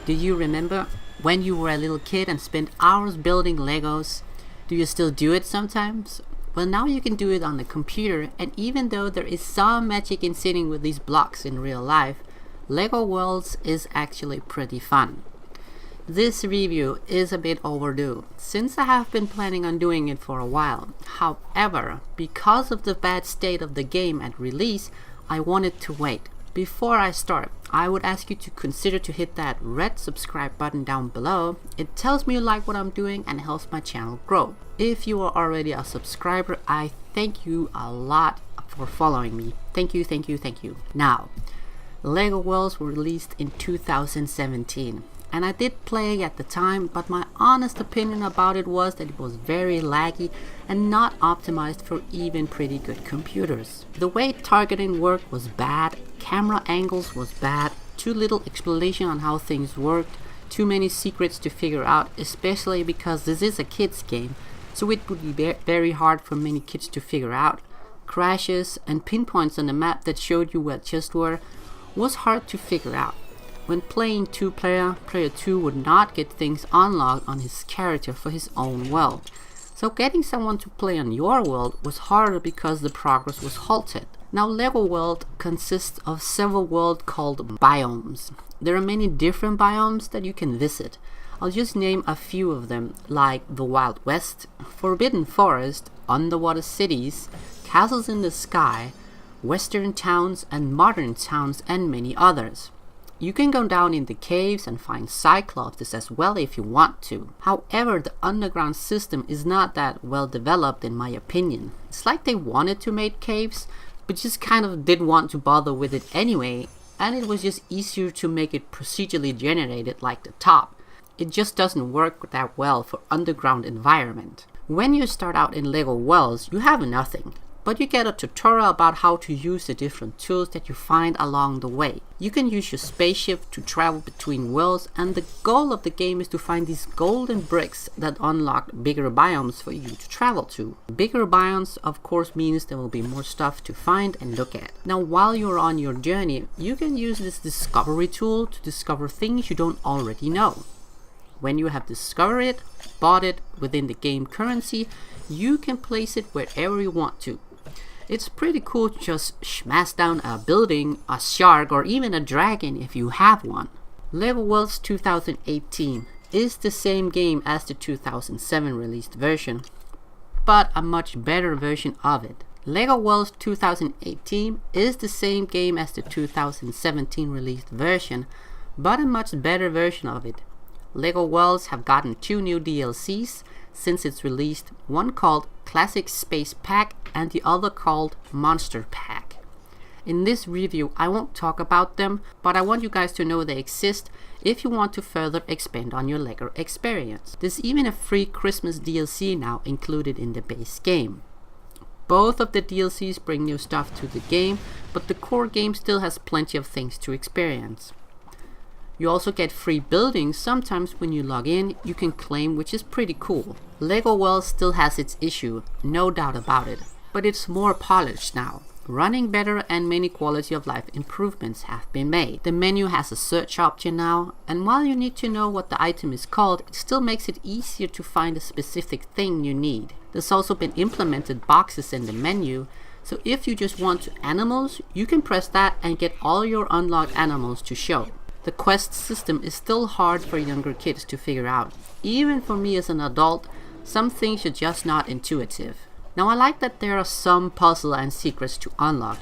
Do you remember when you were a little kid and spent hours building Legos? Do you still do it sometimes? Well, now you can do it on the computer, and even though there is some magic in sitting with these blocks in real life, LEGO Worlds is actually pretty fun. This review is a bit overdue, since I have been planning on doing it for a while. However, because of the bad state of the game at release, I wanted to wait. Before I start, I would ask you to consider to hit that red subscribe button down below. It tells me you like what I'm doing and helps my channel grow. If you are already a subscriber, I thank you a lot for following me. Thank you, thank you, thank you. Now, LEGO Worlds were released in 2017. And I did play at the time, but my honest opinion about it was that it was very laggy and not optimized for even pretty good computers. The way targeting worked was bad, camera angles was bad, too little explanation on how things worked, too many secrets to figure out, especially because this is a kids game, so it would be very hard for many kids to figure out. Crashes and pinpoints on the map that showed you where chests were was hard to figure out. When playing two-player, player 2 would not get things unlocked on his character for his own world. So getting someone to play on your world was harder because the progress was halted. Now LEGO World consists of several worlds called biomes. There are many different biomes that you can visit. I'll just name a few of them, like the Wild West, Forbidden Forest, Underwater Cities, Castles in the Sky, Western Towns and Modern Towns, and many others. You can go down in the caves and find Cyclops as well if you want to. However, the underground system is not that well developed in my opinion. It's like they wanted to make caves, but just kind of didn't want to bother with it anyway, and it was just easier to make it procedurally generated like the top. It just doesn't work that well for underground environment. When you start out in LEGO Worlds, you have nothing. But you get a tutorial about how to use the different tools that you find along the way. You can use your spaceship to travel between worlds, and the goal of the game is to find these golden bricks that unlock bigger biomes for you to travel to. Bigger biomes of course means there will be more stuff to find and look at. Now while you're on your journey, you can use this discovery tool to discover things you don't already know. When you have discovered it, bought it within the game currency, you can place it wherever you want to. It's pretty cool to just smash down a building, a shark, or even a dragon if you have one. LEGO Worlds 2018 is the same game as the 2007 released version, but a much better version of it. LEGO Worlds 2018 is the same game as the 2017 released version, but a much better version of it. LEGO Worlds have gotten 2 new DLCs since its released, one called Classic Space Pack and the other called Monster Pack. In this review I won't talk about them, but I want you guys to know they exist if you want to further expand on your LEGO experience. There's even a free Christmas DLC now included in the base game. Both of the DLCs bring new stuff to the game, but the core game still has plenty of things to experience. You also get free buildings sometimes when you log in, you can claim, which is pretty cool. LEGO Worlds still has its issue, no doubt about it, but it's more polished now. Running better and many quality of life improvements have been made. The menu has a search option now, and while you need to know what the item is called, it still makes it easier to find a specific thing you need. There's also been implemented boxes in the menu, so if you just want animals, you can press that and get all your unlocked animals to show. The quest system is still hard for younger kids to figure out. Even for me as an adult, some things are just not intuitive. Now I like that there are some puzzles and secrets to unlock,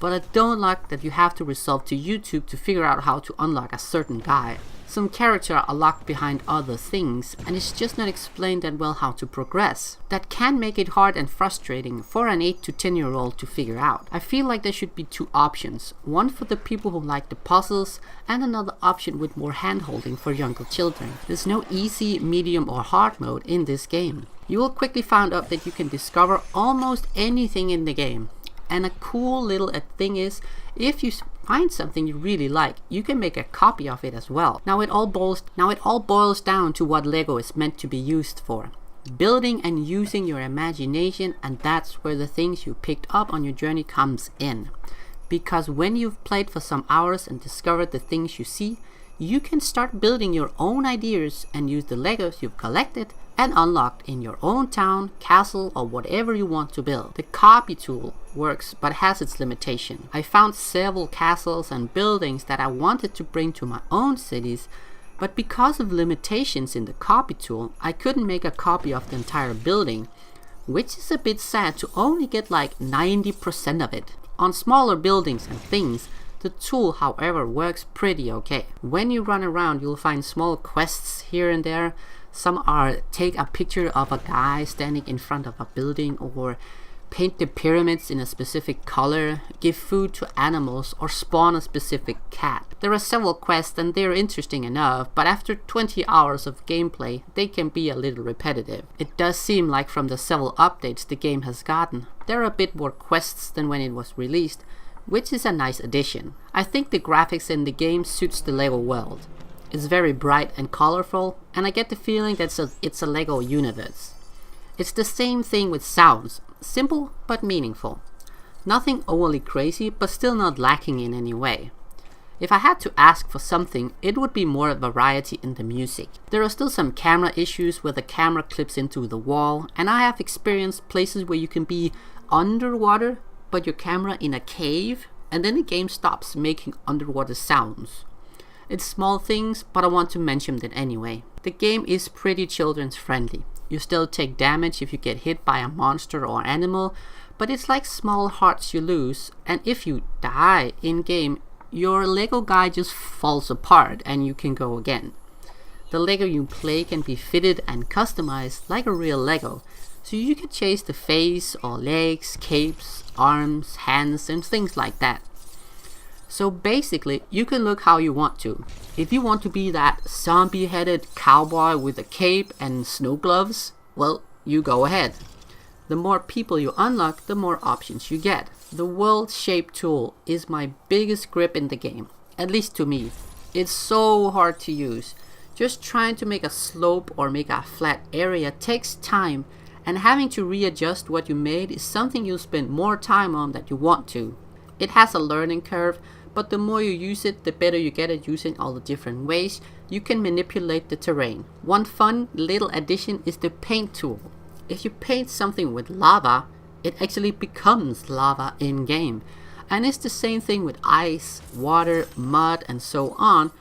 but I don't like that you have to resort to YouTube to figure out how to unlock a certain guy. Some characters are locked behind other things, and it's just not explained that well how to progress. That can make it hard and frustrating for an 8 to 10-year-old to figure out. I feel like there should be 2 options, one for the people who like the puzzles and another option with more hand-holding for younger children. There's no easy, medium or hard mode in this game. You will quickly find out that you can discover almost anything in the game. And a cool little thing is, if you find something you really like, you can make a copy of it as well. Now it all boils down to what LEGO is meant to be used for. Building and using your imagination, and that's where the things you picked up on your journey comes in. Because when you've played for some hours and discovered the things you see, you can start building your own ideas and use the Legos you've collected and unlocked in your own town, castle, or whatever you want to build. The copy tool works but has its limitation. I found several castles and buildings that I wanted to bring to my own cities, but because of limitations in the copy tool, I couldn't make a copy of the entire building, which is a bit sad to only get like 90% of it. On smaller buildings and things, the tool, however, works pretty okay. When you run around, you'll find small quests here and there. Some are take a picture of a guy standing in front of a building, or paint the pyramids in a specific color, give food to animals, or spawn a specific cat. There are several quests and they're interesting enough, but after 20 hours of gameplay, they can be a little repetitive. It does seem like from the several updates the game has gotten, there are a bit more quests than when it was released, which is a nice addition. I think the graphics in the game suits the Lego world. It's very bright and colorful, and I get the feeling that it's a Lego universe. It's the same thing with sounds, simple but meaningful. Nothing overly crazy, but still not lacking in any way. If I had to ask for something, it would be more variety in the music. There are still some camera issues where the camera clips into the wall, and I have experienced places where you can be underwater, but your camera in a cave, and then the game stops making underwater sounds. It's small things, but I want to mention them anyway. The game is pretty children's friendly. You still take damage if you get hit by a monster or animal, but it's like small hearts you lose, and if you die in game, your Lego guy just falls apart and you can go again. The Lego you play can be fitted and customized like a real Lego, so you can change the face or legs, capes, arms, hands, and things like that. So basically, you can look how you want to. If you want to be that zombie-headed cowboy with a cape and snow gloves, well, you go ahead. The more people you unlock, the more options you get. The world shape tool is my biggest grip in the game, at least to me. It's so hard to use. Just trying to make a slope or make a flat area takes time, and having to readjust what you made is something you'll spend more time on than you want to. It has a learning curve, but the more you use it, the better you get at using all the different ways you can manipulate the terrain. One fun little addition is the paint tool. If you paint something with lava, it actually becomes lava in game. And it's the same thing with ice, water, mud, and so on.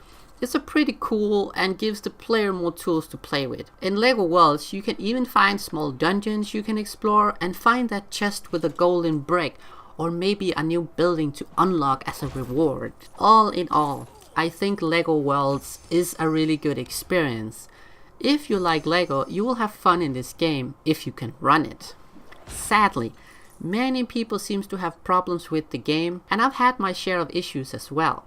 It's a pretty cool and gives the player more tools to play with. In Lego Worlds, you can even find small dungeons you can explore and find that chest with a golden brick, or maybe a new building to unlock as a reward. All in all, I think Lego Worlds is a really good experience. If you like Lego, you will have fun in this game if you can run it. Sadly, many people seem to have problems with the game, and I've had my share of issues as well.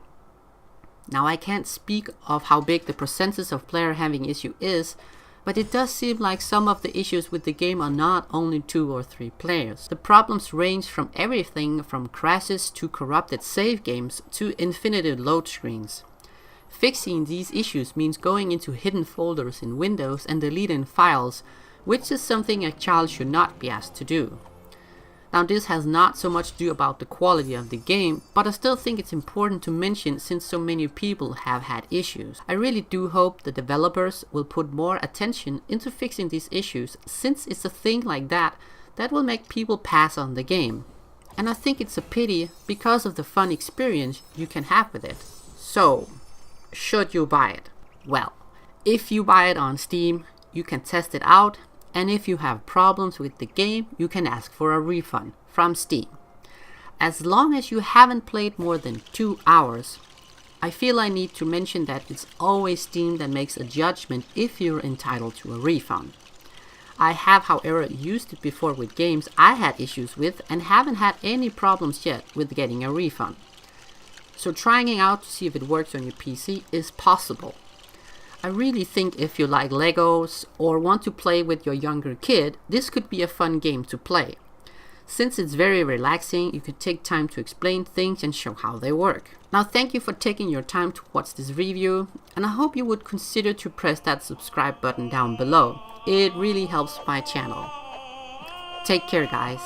Now, I can't speak of how big the percentage of player having issue is, but it does seem like some of the issues with the game are not only 2 or 3 players. The problems range from everything from crashes to corrupted save games to infinite load screens. Fixing these issues means going into hidden folders in Windows and deleting files, which is something a child should not be asked to do. Now, this has not so much to do about the quality of the game, but I still think it's important to mention since so many people have had issues. I really do hope the developers will put more attention into fixing these issues, since it's a thing like that that will make people pass on the game. And I think it's a pity because of the fun experience you can have with it. So, should you buy it? Well, if you buy it on Steam, you can test it out, and if you have problems with the game, you can ask for a refund from Steam. As long as you haven't played more than 2 hours, I feel I need to mention that it's always Steam that makes a judgment if you're entitled to a refund. I have, however, used it before with games I had issues with and haven't had any problems yet with getting a refund. So trying it out to see if it works on your PC is possible. I really think if you like Legos or want to play with your younger kid, this could be a fun game to play. Since it's very relaxing, you could take time to explain things and show how they work. Now, thank you for taking your time to watch this review, and I hope you would consider to press that subscribe button down below. It really helps my channel. Take care, guys.